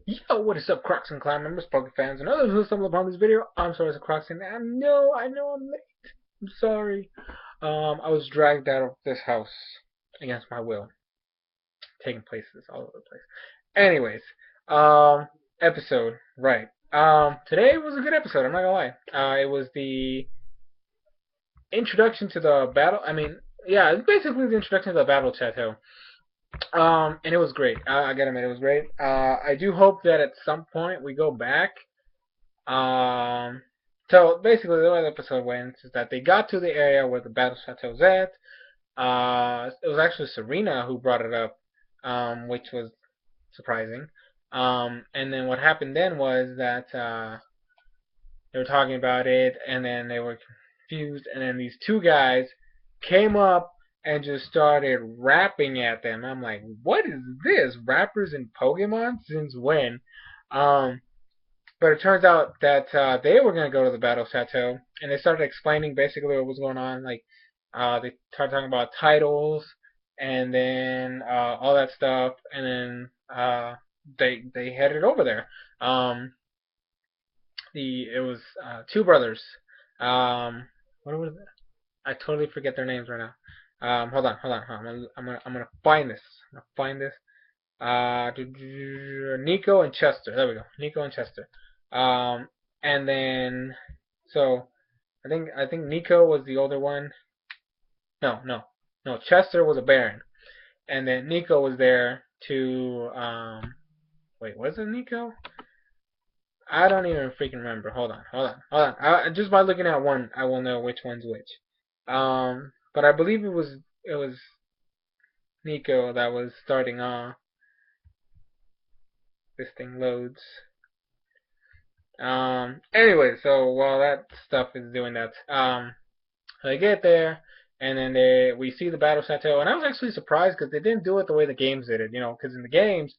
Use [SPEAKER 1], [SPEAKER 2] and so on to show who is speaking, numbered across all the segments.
[SPEAKER 1] Yo, what is up, Crocs and Clan members, Poker fans, and others who stumbled upon this video? I'm SoresanCrockxen, and I know I'm late. I'm sorry. I was dragged out of this house against my will, taking places all over the place. Anyways, um, episode, right. Today was a good episode, I'm not gonna lie. It was the introduction to the battle, yeah, it's basically the introduction to the battle Chateau. And it was great. I gotta admit, it was great. I do hope that at some point we go back. So basically, the way the episode went is that they got to the area where the battle chateau's at. It was actually Serena who brought it up, which was surprising. And then what happened then was that they were talking about it, and then they were confused, and then these two guys came up and just started rapping at them. I'm like, what is this? Rappers in Pokemon? Since when? Um, but it turns out that they were going to go to the Battle Chateau, and they started explaining basically what was going on. Like, they started talking about titles, and then all that stuff, and then they headed over there. Um, it was two brothers. What was it? I totally forget their names right now. Hold on. I'm gonna find this. I'm gonna find this. Nico and Chester. There we go. Nico and Chester. Um, and then so I think Nico was the older one. No. Chester was a Baron, and then Nico was there to wait. Was it Nico? I don't even freaking remember. Hold on. Just by looking at one, I will know which one's which. But I believe it was Nico that was starting off. This thing loads. Anyway, so while that stuff is doing that, they get there, and then we see the Battle Chateau, and I was actually surprised because they didn't do it the way the games did it, because in the games,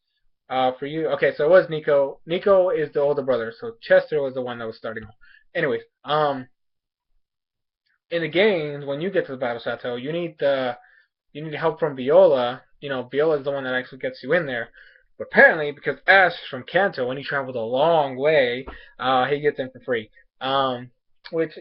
[SPEAKER 1] for you, okay, so it was Nico. Nico is the older brother, so Chester was the one that was starting off. Anyways, in the games, when you get to the Battle Chateau, you need help from Viola. Viola is the one that actually gets you in there. But apparently, because Ash from Kanto, when he traveled a long way, he gets in for free. Which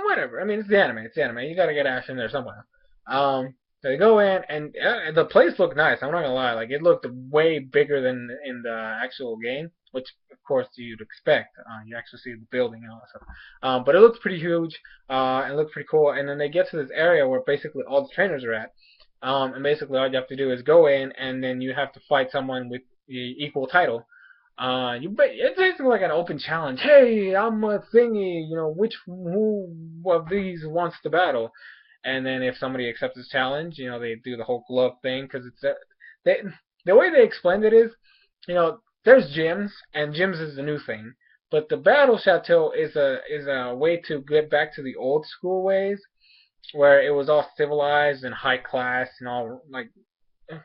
[SPEAKER 1] whatever. I mean, it's the anime. It's the anime. You gotta get Ash in there somewhere. So they go in, and the place looked nice. I'm not gonna lie. Like, it looked way bigger than in the actual game, which of course you'd expect. You actually see the building and all that stuff. But it looks pretty huge. It looks pretty cool. And then they get to this area where basically all the trainers are at. And basically all you have to do is go in, and then you have to fight someone with the equal title. It's basically like an open challenge. Hey, I'm a thingy. Who of these wants to battle? And then if somebody accepts this challenge, they do the whole glove thing because they the way they explained it is, there's gyms, and gyms is the new thing, but the battle chateau is a way to get back to the old school ways where it was all civilized and high class and all like. I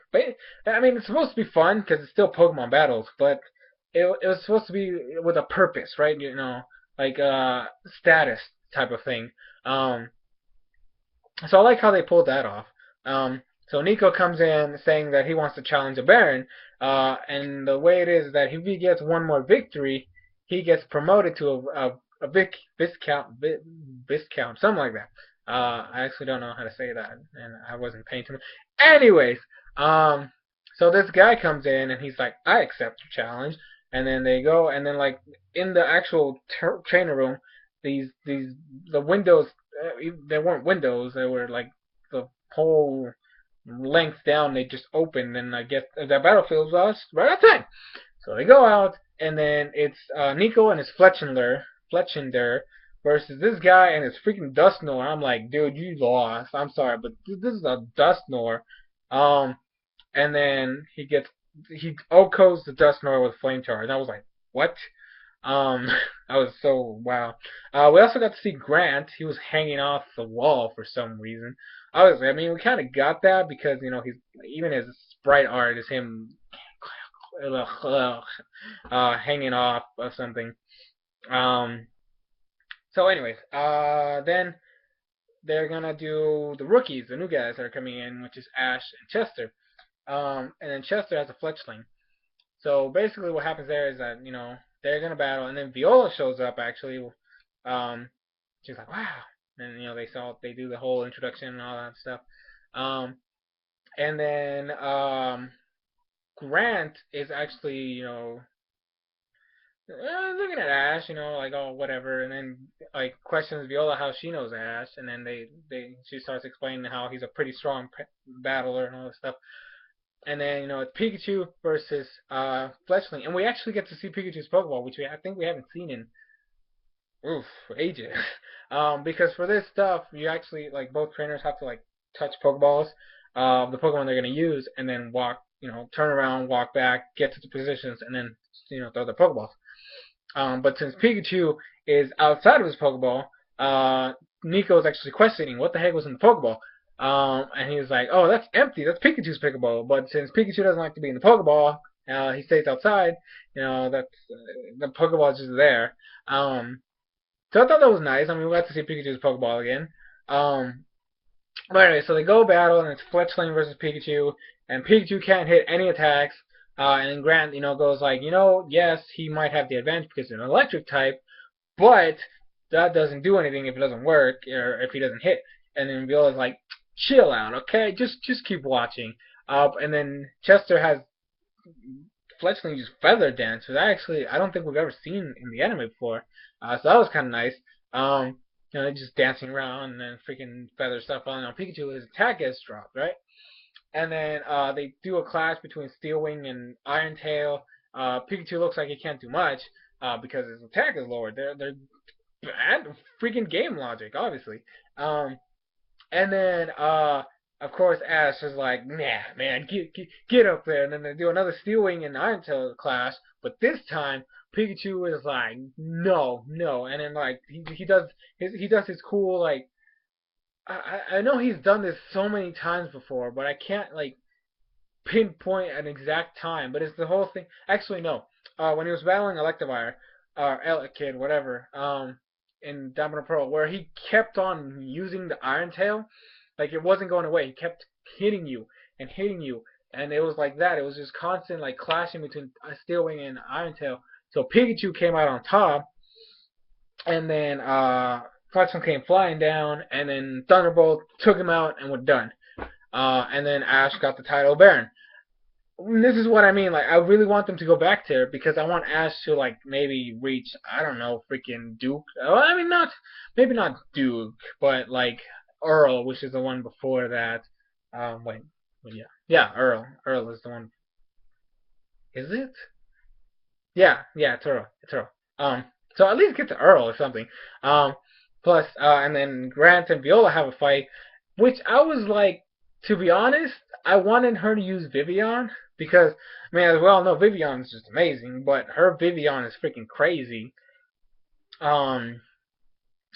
[SPEAKER 1] mean, it's supposed to be fun because it's still Pokemon battles, but it was supposed to be with a purpose, right? Like status type of thing. Um, so I like how they pulled that off. So Nico comes in saying that he wants to challenge a Baron, and the way it is that if he gets one more victory, he gets promoted to a viscount, something like that. I actually don't know how to say that, and I wasn't paying too much. Anyways, so this guy comes in and he's like, I accept your challenge, and then they go, and then like in the actual trainer room, the windows, they weren't windows, they were like the whole length down, they just opened, and I guess the battlefield was right outside. So they go out, and then it's Nico and his Fletchender versus this guy and his freaking Dusknoir. I'm like, dude, you lost. I'm sorry, but this is a Dusknoir. Um, and then he OHKOs the Dusknoir with Flame Charge. And I was like, what? Um, I was so wow. We also got to see Grant. He was hanging off the wall for some reason. Obviously, I mean, we kind of got that because he's even his sprite art is him hanging off of something. Um, so, anyways, then they're gonna do the rookies, the new guys that are coming in, which is Ash and Chester. And then Chester has a fletchling. So basically, what happens there is that they're gonna battle, and then Viola shows up actually. Um, she's like, wow, and they do the whole introduction and all that stuff. Um, and then Grant is actually looking at Ash, like, oh, whatever, and then like questions Viola how she knows Ash, and then she starts explaining how he's a pretty strong battler and all this stuff. And then it's Pikachu versus Fletchling, and we actually get to see Pikachu's Pokeball, which I think we haven't seen in ages. Because for this stuff, you actually like both trainers have to like touch Pokeballs, the Pokemon they're gonna use, and then walk, turn around, walk back, get to the positions, and then throw the Pokeballs. But since Pikachu is outside of his Pokeball, Nico is actually questioning what the heck was in the Pokeball. And he's like, oh, that's empty. That's Pikachu's Pokeball. But since Pikachu doesn't like to be in the Pokeball, he stays outside. That's the Pokeball is just there. So I thought that was nice. I mean, we got to see Pikachu's Pokeball again. But anyway, so they go battle, and it's Fletchling versus Pikachu, and Pikachu can't hit any attacks. And then Grant, goes like, yes, he might have the advantage because he's an electric type, but that doesn't do anything if it doesn't work or if he doesn't hit. And then Viola's like, chill out, okay? Just keep watching. And then Chester has Fletchling use feather dance, which I don't think we've ever seen in the anime before. So that was kind of nice. Just dancing around and then freaking feather stuff falling on Pikachu. His attack gets dropped, right? And then they do a clash between Steel Wing and Iron Tail. Pikachu looks like he can't do much because his attack is lowered. They're bad freaking game logic, obviously. And then of course Ash is like, nah, man, get up there. And then they do another Steel Wing and Iron Tail clash, but this time Pikachu is like, no, no. And then like he does his cool like. I know he's done this so many times before, but I can't like pinpoint an exact time. But it's the whole thing. Actually, no. When he was battling Electivire, Elekid, whatever, in Diamond and Pearl, where he kept on using the Iron Tail, like it wasn't going away. He kept hitting you and hitting you, and it was like that. It was just constant like clashing between Steel Wing and Iron Tail. So Pikachu came out on top, and then Fletchling came flying down, and then Thunderbolt took him out, and we're done. And then Ash got the title Baron. This is what I mean. Like, I really want them to go back there because I want Ash to like maybe reach, I don't know, freaking Duke. Well, I mean, maybe not Duke, but like Earl, which is the one before that. Wait, yeah, Earl. Earl is the one. Is it? Yeah, it's Earl. It's Earl. So at least get to Earl or something. Plus, and then Grant and Viola have a fight, which I was like, to be honest, I wanted her to use Vivian because, I mean, as we all know, Vivian is just amazing, but her Vivian is freaking crazy. Um,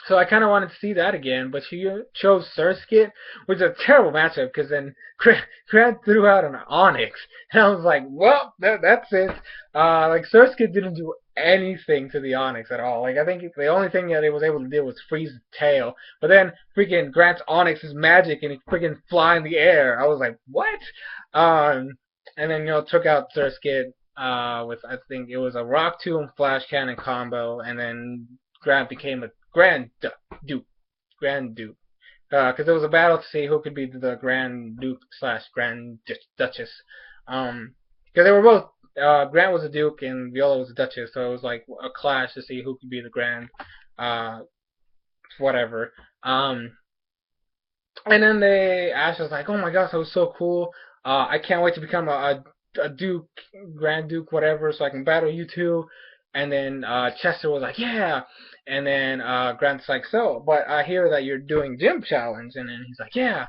[SPEAKER 1] so I kind of wanted to see that again, but she chose Surskit, which is a terrible matchup because then Grant threw out an Onyx, and I was like, well, that's it. Like Surskit didn't do anything to the Onyx at all. Like I think the only thing that it was able to do was freeze the tail, but then freaking Grant's Onyx is magic and it freaking fly in the air. I was like, what? And then took out Surskit with I think it was a Rock Tomb Flash Cannon combo, and then Grant became a Grand Duke. Grand Duke. Because it was a battle to see who could be the Grand Duke slash Grand Duchess. Because they were both, Grant was a Duke and Viola was a Duchess, so it was like a clash to see who could be the Grand, whatever. And then Ash was like, oh my gosh, that was so cool. I can't wait to become a Duke, Grand Duke, whatever, so I can battle you two. And then Chester was like, yeah. And then Grant's like, so, but I hear that you're doing gym challenge. And then he's like, yeah.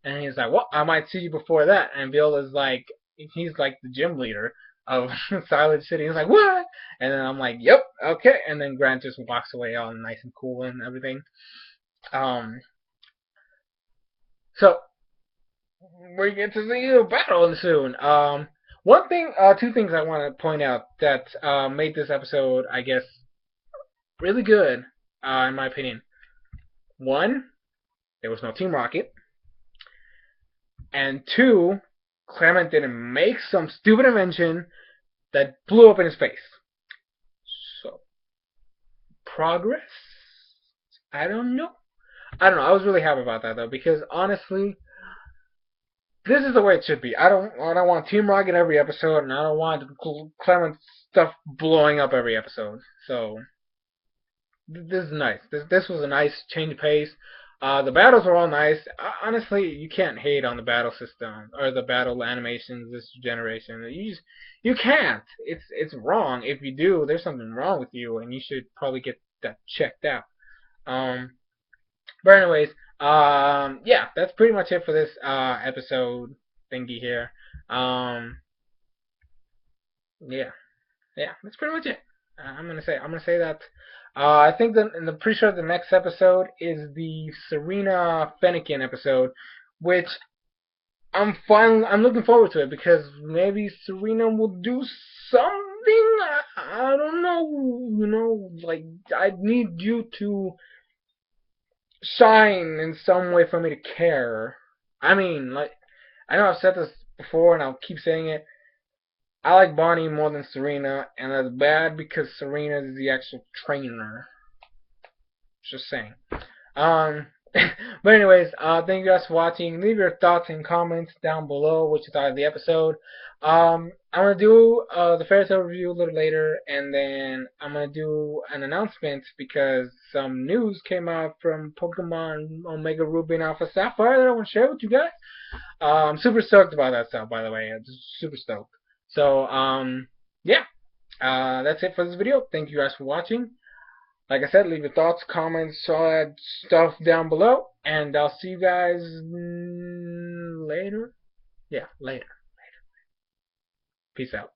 [SPEAKER 1] And he's like, well, I might see you before that. And Viola's like, he's like the gym leader of Silent City. He's like, what? And then I'm like, yep, okay. And then Grant just walks away all nice and cool and everything. So we get to see a battle soon. Two things I want to point out that made this episode, I guess, really good, in my opinion. One, there was no Team Rocket, and two, Clement didn't make some stupid invention that blew up in his face. So, progress? I don't know. I don't know. I was really happy about that though, because honestly, this is the way it should be. I don't want Team Rocket every episode, and I don't want Clement stuff blowing up every episode. So this is nice. This was a nice change of pace. The battles were all nice. Honestly, you can't hate on the battle system or the battle animations this generation. You can't. It's wrong. If you do, there's something wrong with you, and you should probably get that checked out. Um, but anyways, yeah, that's pretty much it for this episode thingy here. Um, yeah, yeah, that's pretty much it. I'm gonna say that. I think that, and I'm pretty sure the next episode is the Serena Fennekin episode, which I'm looking forward to it because maybe Serena will do something. I don't know. Like I need you to shine in some way for me to care. I mean, like I know I've said this before, and I'll keep saying it. I like Bonnie more than Serena, and that's bad because Serena is the actual trainer. Just saying. Um, but anyways, thank you guys for watching. Leave your thoughts and comments down below what you thought of the episode. I'm gonna do the fairy tale review a little later, and then I'm gonna do an announcement because some news came out from Pokemon Omega Ruby and Alpha Sapphire that I want to share with you guys. I'm super stoked about that stuff, by the way. I'm just super stoked. So, yeah, that's it for this video. Thank you guys for watching. Like I said, leave your thoughts, comments, all that stuff down below, and I'll see you guys later. Yeah, later. Peace out.